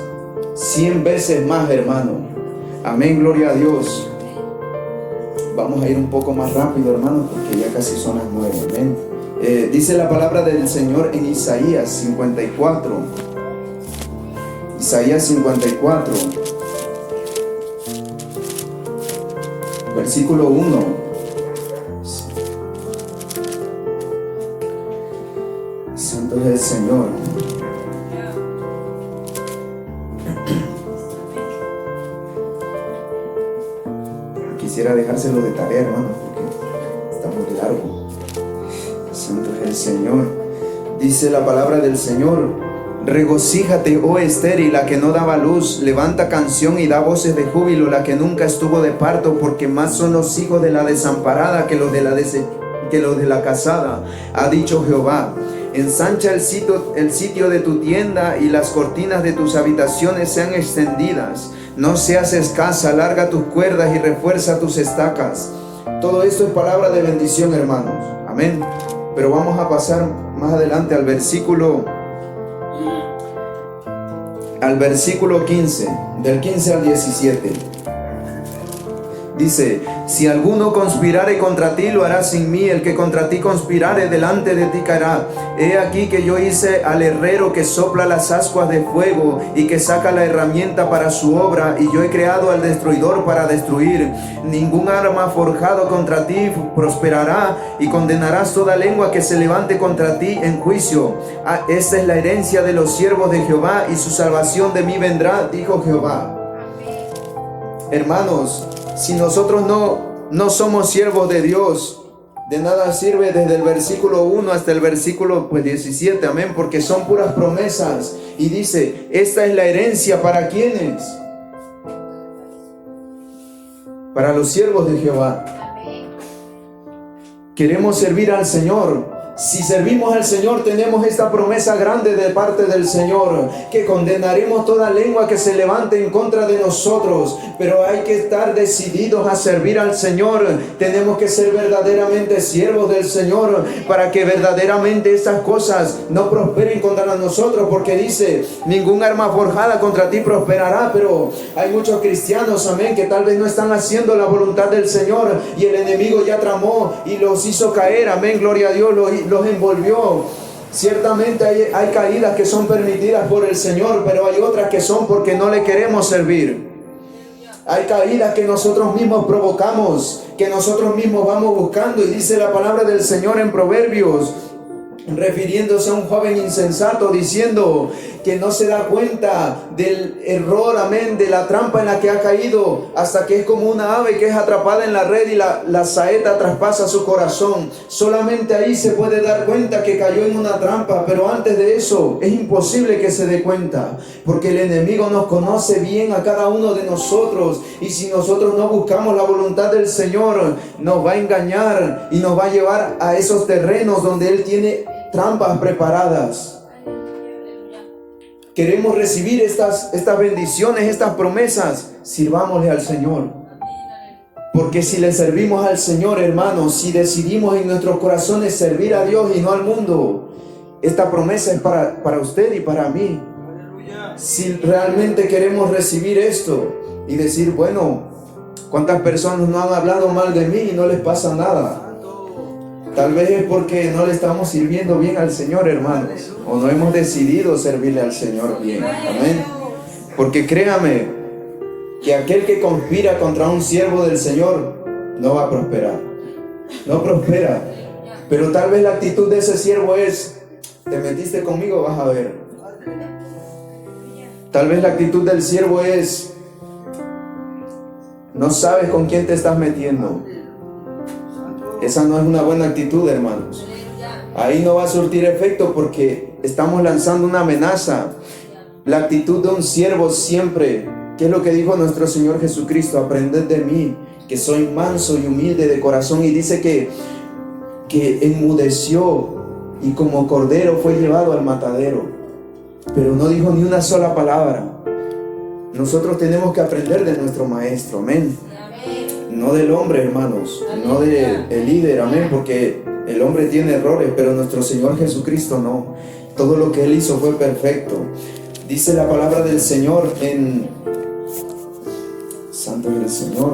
100 veces más, hermano. Amén, gloria a Dios. Vamos a ir un poco más rápido, hermano, porque ya casi son las 9. Amén. Dice la palabra del Señor en Isaías 54. Isaías 54. Versículo 1. Santo es el Señor. Quisiera dejárselo de tarea, hermano, porque está muy largo. Santo es el Señor. Dice la palabra del Señor: regocíjate, oh estéril, la que no daba luz, levanta canción y da voces de júbilo, la que nunca estuvo de parto, porque más son los hijos de la desamparada que los de la casada, ha dicho Jehová. Ensancha el sitio de tu tienda, y las cortinas de tus habitaciones sean extendidas. No seas escasa, alarga tus cuerdas y refuerza tus estacas. Todo esto es palabra de bendición, hermanos. Amén. Pero vamos a pasar más adelante al versículo 15, del 15 al 17. Dice: si alguno conspirare contra ti, lo hará sin mí. El que contra ti conspirare, delante de ti caerá. He aquí que yo hice al herrero que sopla las ascuas de fuego y que saca la herramienta para su obra, y yo he creado al destruidor para destruir. Ningún arma forjado contra ti prosperará, y condenarás toda lengua que se levante contra ti en juicio. Esta es la herencia de los siervos de Jehová, y su salvación de mí vendrá, dijo Jehová. Hermanos, si nosotros no somos siervos de Dios, de nada sirve desde el versículo 1 hasta el versículo 17, amén, porque son puras promesas. Y dice: esta es la herencia, ¿para quiénes? Para los siervos de Jehová. Queremos servir al Señor. Si servimos al Señor, tenemos esta promesa grande de parte del Señor, que condenaremos toda lengua que se levante en contra de nosotros. Pero hay que estar decididos a servir al Señor. Tenemos que ser verdaderamente siervos del Señor, para que verdaderamente estas cosas no prosperen contra nosotros, porque dice: ningún arma forjada contra ti prosperará. Pero hay muchos cristianos, amén, que tal vez no están haciendo la voluntad del Señor, y el enemigo ya tramó y los hizo caer, amén, gloria a Dios, los envolvió. Ciertamente hay caídas que son permitidas por el Señor, pero hay otras que son porque no le queremos servir. Hay caídas que nosotros mismos provocamos, que nosotros mismos vamos buscando. Y dice la palabra del Señor en Proverbios refiriéndose a un joven insensato, diciendo que no se da cuenta del error, amén, de la trampa en la que ha caído, hasta que es como una ave que es atrapada en la red y la saeta traspasa su corazón. Solamente ahí se puede dar cuenta que cayó en una trampa, pero antes de eso es imposible que se dé cuenta, porque el enemigo nos conoce bien a cada uno de nosotros, y si nosotros no buscamos la voluntad del Señor, nos va a engañar y nos va a llevar a esos terrenos donde Él tiene trampas preparadas. Queremos recibir estas bendiciones, estas promesas. Sirvámosle al Señor. Porque si le servimos al Señor, hermanos, si decidimos en nuestros corazones servir a Dios y no al mundo, esta promesa es para usted y para mí. Si realmente queremos recibir esto y decir, bueno, ¿cuántas personas no han hablado mal de mí y no les pasa nada? Tal vez es porque no le estamos sirviendo bien al Señor, hermanos, o no hemos decidido servirle al Señor bien. Amén. Porque créame que aquel que conspira contra un siervo del Señor no va a prosperar. No prospera. Pero tal vez la actitud de ese siervo es: te metiste conmigo, vas a ver. Tal vez la actitud del siervo es: no sabes con quién te estás metiendo. Esa no es una buena actitud, hermanos. Ahí no va a surtir efecto porque estamos lanzando una amenaza. La actitud de un siervo siempre, ¿qué es lo que dijo nuestro Señor Jesucristo? Aprended de mí, que soy manso y humilde de corazón. Y dice que enmudeció y como cordero fue llevado al matadero, pero no dijo ni una sola palabra. Nosotros tenemos que aprender de nuestro maestro, amén. No del hombre, hermanos, no del líder, amén, porque el hombre tiene errores, pero nuestro Señor Jesucristo no. Todo lo que Él hizo fue perfecto. Dice la palabra del Señor en Santo es el Señor.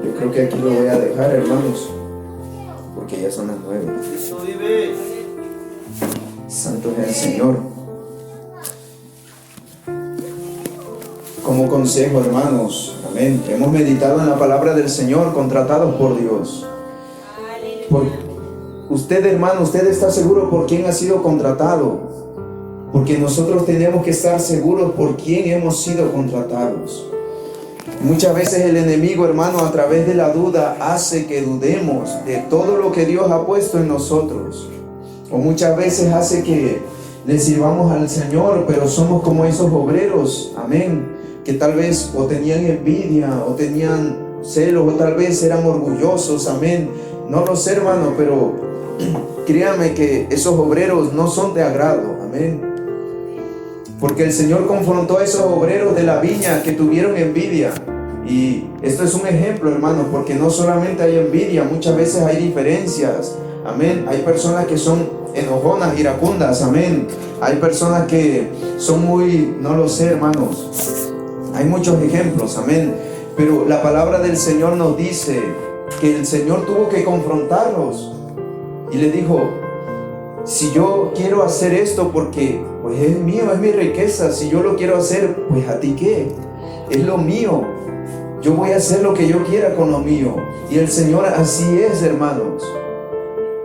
Yo creo que aquí lo voy a dejar, hermanos, porque ya son las 9. Santo es el Señor. Como consejo, hermanos, amén, hemos meditado en la palabra del Señor, contratados por Dios. Usted, hermano, usted está seguro por quién ha sido contratado, porque nosotros tenemos que estar seguros por quién hemos sido contratados. Muchas veces el enemigo, hermano, a través de la duda hace que dudemos de todo lo que Dios ha puesto en nosotros, o muchas veces hace que le sirvamos al Señor, pero somos como esos obreros, amén, que tal vez o tenían envidia, o tenían celos, o tal vez eran orgullosos, amén. No lo sé, hermano, pero créame que esos obreros no son de agrado, amén. Porque el Señor confrontó a esos obreros de la viña que tuvieron envidia. Y esto es un ejemplo, hermano, porque no solamente hay envidia, muchas veces hay diferencias, amén. Hay personas que son enojonas, iracundas, amén. Hay personas que son muy, no lo sé, hermanos. Hay muchos ejemplos, amén. Pero la palabra del Señor nos dice que el Señor tuvo que confrontarlos y le dijo: si yo quiero hacer esto porque pues es mío, es mi riqueza, si yo lo quiero hacer, pues a ti qué, es lo mío, yo voy a hacer lo que yo quiera con lo mío. Y el Señor así es, hermanos.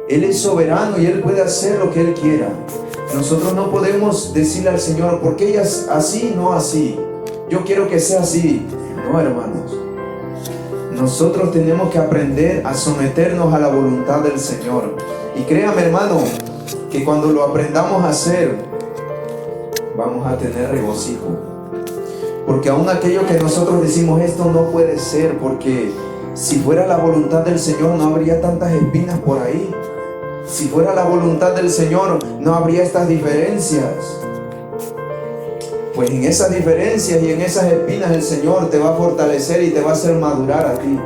Él es soberano y Él puede hacer lo que Él quiera. Nosotros no podemos decirle al Señor: ¿por qué ella es así, no así? Yo quiero que sea así. No, hermanos. Nosotros tenemos que aprender a someternos a la voluntad del Señor. Y créame, hermano, que cuando lo aprendamos a hacer, vamos a tener regocijo. Porque aún aquello que nosotros decimos, esto no puede ser, porque si fuera la voluntad del Señor no habría tantas espinas por ahí. Si fuera la voluntad del Señor no habría estas diferencias. Pues en esas diferencias y en esas espinas el Señor te va a fortalecer y te va a hacer madurar a ti.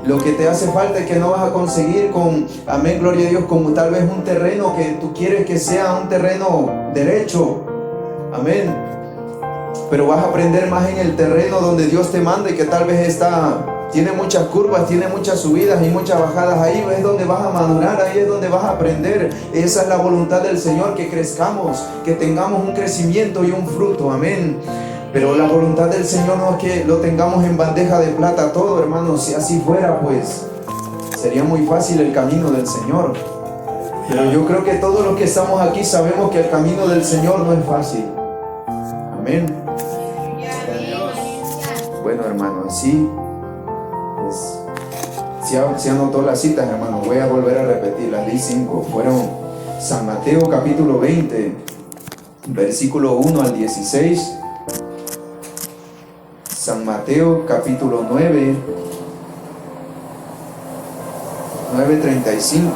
Lo que te hace falta es que no vas a conseguir con, amén, gloria a Dios, como tal vez un terreno que tú quieres que sea un terreno derecho, amén. Pero vas a aprender más en el terreno donde Dios te mande, que tal vez tiene muchas curvas, tiene muchas subidas y muchas bajadas. Ahí es donde vas a madurar, ahí es donde vas a aprender. Esa es la voluntad del Señor, que crezcamos, que tengamos un crecimiento y un fruto, amén. Pero la voluntad del Señor no es que lo tengamos en bandeja de plata todo, hermanos. Si así fuera, pues sería muy fácil el camino del Señor. Pero yo creo que todos los que estamos aquí sabemos que el camino del Señor no es fácil. Amén. Bueno, hermano, así pues si anotó las citas, hermano, voy a volver a repetir. Las di 5. Fueron San Mateo capítulo 20, versículo 1 al 16. San Mateo capítulo 9, 9:35.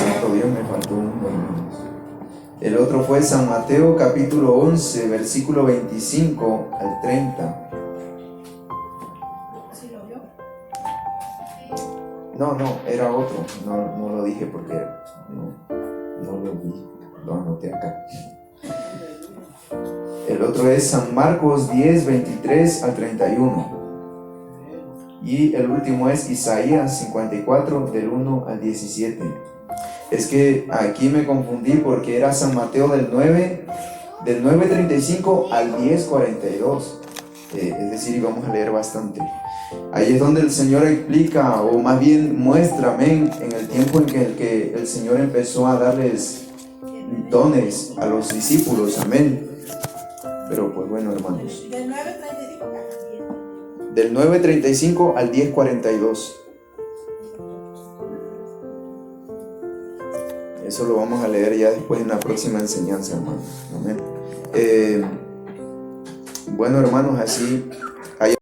Santo Dios, me faltó uno, hermanos. El otro fue San Mateo capítulo 11, versículo 25 al 30. No, era otro. No lo dije porque no lo vi. Lo anoté acá. El otro es San Marcos 10, 23 al 31. Y el último es Isaías 54, del 1 al 17. Es que aquí me confundí porque era San Mateo del 9:35 al 10:42. Es decir, vamos a leer bastante. Ahí es donde el Señor explica, o más bien muestra, amén, en el tiempo en que el Señor empezó a darles dones a los discípulos, amén. Pero pues bueno, hermanos, del 9:35 al 10:42. Eso lo vamos a leer ya después en la próxima enseñanza, hermanos. Amén. Bueno, hermanos, así